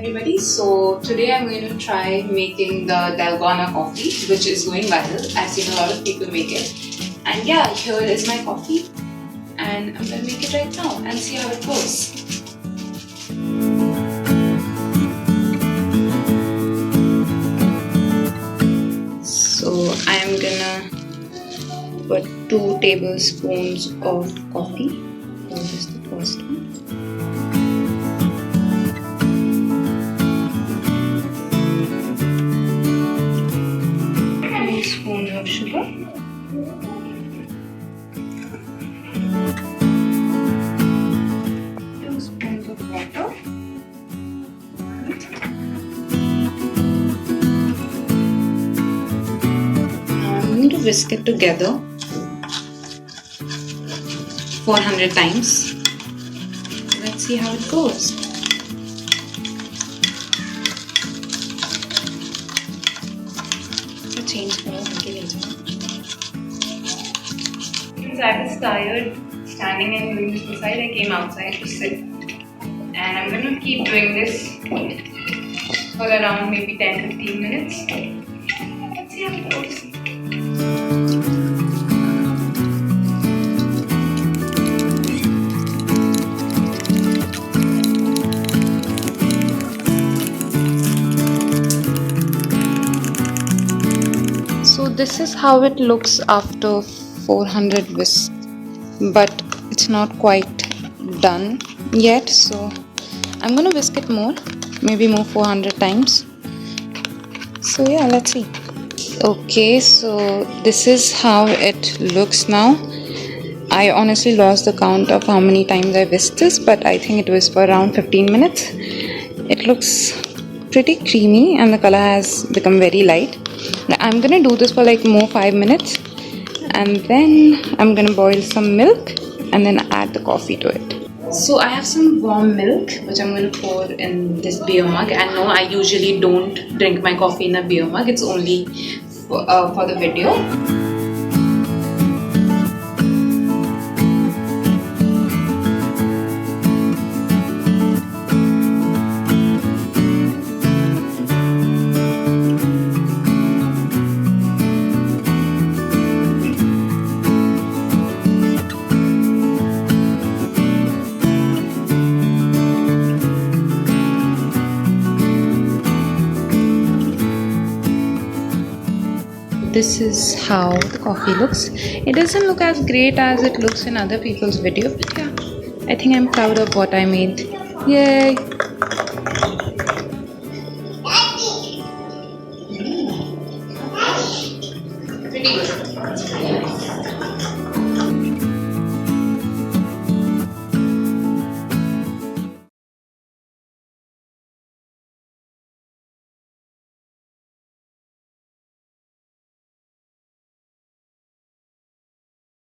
everybody. So today I'm going to try making the Dalgona coffee, which is going viral. I've seen a lot of people make it. And yeah, here is my coffee. And I'm going to make it right now and see how it goes. So I'm gonna put 2 tablespoons of coffee. This is the first one. 2 spoons of sugar. 2 spoons of water. I'm going to whisk it together 400 times. Let's see how it goes. Change color later. Since I was tired standing and doing this inside, I came outside to sit. And I'm going to keep doing this for around maybe 10-15 minutes. Let's see how it goes. So this is how it looks after 400 whisks, but it's not quite done yet, so I'm gonna whisk it more, maybe more 400 times. So yeah, let's see. Okay, so this is how it looks now. I honestly lost the count of how many times I whisked this, but I think it was for around 15 minutes. It looks pretty creamy and the color has become very light. Now I'm gonna do this for like more 5 minutes, and then I'm gonna boil some milk and then add the coffee to it. So I have some warm milk which I'm gonna pour in this beer mug, and no, I usually don't drink my coffee in a beer mug. It's only for the video. This is how the coffee looks. It doesn't look as great as it looks in other people's video, but yeah, I think I'm proud of what I made. Yay! Pretty good.